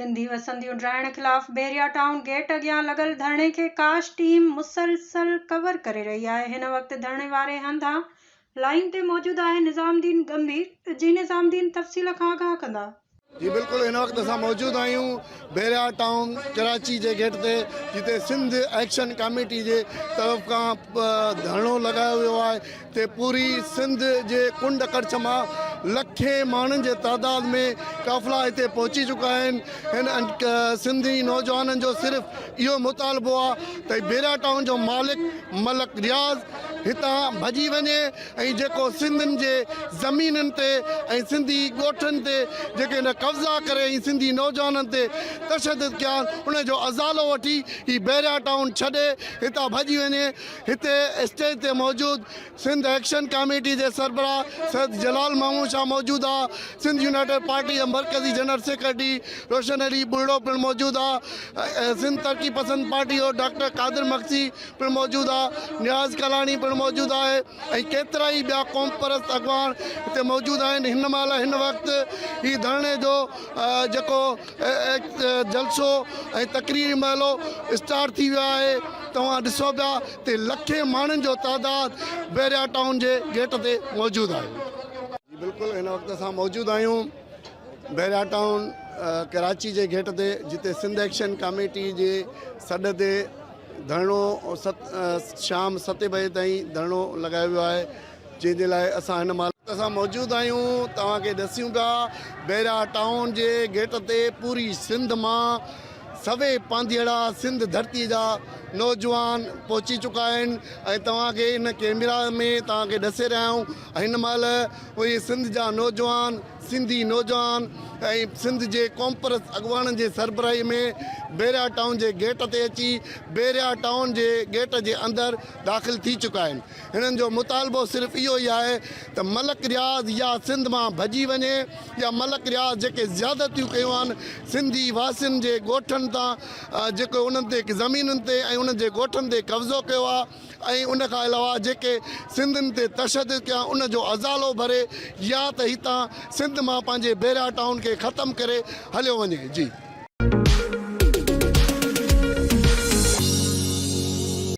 सिंधी वसंदियूं ड्राइण ख़िलाफ़ Bairiya town gate अॻियां लॻल धरणे खे काश टीम मुसलसल कवर करे रही आहे। हिन वक़्तु धरणे वारे हंधां लाइन ते मौजूदु आहे निज़ामुद्दीन गंभीर। जी निज़ामुद्दीन तफ़सील खां आगाह कंदा। जी बिल्कुल, इन वक्त असां मौजूद आहियूं बैरिया टाउन कराची जे गेट ते, जिते सिंध एक्शन कमेटी जे तरफ़ खां धरणो लगायो वियो आहे। ते पूरी सिंध जे कुंड कच्छ मां लखे माण्हुनि जे तादाद में काफ़िला हिते पहुची चुका आहिनि। हिन सिंधी नौजवाननि जो सिर्फ़ु इहो मुतालबो आहे त बैरिया टाउन जो मालिक मलक रियाज़ हितां भॼी वञे ऐं जेको सिंधियुनि जे ज़मीननि ते ऐं सिंधी ॻोठनि ते जेके हिन कब्ज़ा करे ऐं सिंधी नौजवाननि ते तशदुद कया उनजो अज़ालो वठी ही बैरिया टाउन छॾे हितां भॼी वञे। हिते स्टेज ते मौजूदु सिंध एक्शन कमेटी जे सरबराह सैयद जलाल महमूद शाह मौजूदु आहे। सिंध यूनाइटेड पार्टी जा मरकज़ी जनरल सेक्रेटरी रोशन अली बुढ़ो पिणु मौजूदु आहे। सिंध तरक़ी पसंद पार्टी जो डॉक्टर कादिर मक्सी पिणु मौजूदु आहे। नियाज़ कलानी पिणु मौजूदु आहे ऐं केतिरा ई ॿिया क़ौम परस्त अॻवान हिते मौजूदु आहिनि। हिन महिल हिन वक़्तु ही धरणे जो जेको जलसो ऐं तकरीरी महलो स्टार्ट थी वियो आहे। तव्हां ॾिसो पिया ते लखे माण्हुनि जो तादाद बैरिया टाउन जे गेट ते मौजूदु आहे। बिल्कुलु, हिन वक़्तु असां मौजूदु आहियूं बैरिया टाउन कराची जे गेट ते, जिते सिंध एक्शन कमेटी जे सॾ ते धरणो शाम 7 बजे ताईं धरणो लॻायो वियो आहे, जंहिंजे लाइ असां हिन महिल असां मौजूदु आहियूं। तव्हांखे ॾसूं पिया बैरिया टाउन जे गेट ते पूरी सिंध मां सवे पांधीअड़ा सिंध धरती जा नौजवान पहुची चुका आहिनि ऐं तव्हांखे इन कैमरा में तव्हांखे ॾसे रहिया आहियूं। हिन महिल उहे सिंध जा नौजवान सिंधी नौजवान ऐं सिंध जे क़ौम परस्त अॻवाननि जे सरबराही में बैरिया टाउन जे गेट ते अची बैरिया टाउन जे गेट जे अंदरि दाख़िल थी चुका आहिनि। हिननि जो मुतालबो सिर्फ़ु इहो ई आहे त मलक रियाज़ या सिंध मां भॼी वञे या मलक रियाज़ जेके ज़्यादतियूं कयूं आहिनि सिंधी वासियुनि जे ॻोठनि तां, जेको उन्हनि ते ज़मीनुनि ते ऐं उन्हनि जे ॻोठनि ते कब्ज़ो कयो आहे ऐं उनखां अलावा जेके सिंधियुनि ते तशदुद कया उनजो अज़ालो भरे या त हितां सिंध मां पंहिंजे बैरिया टाउन खे ख़तमु करे हलियो वञे। जी।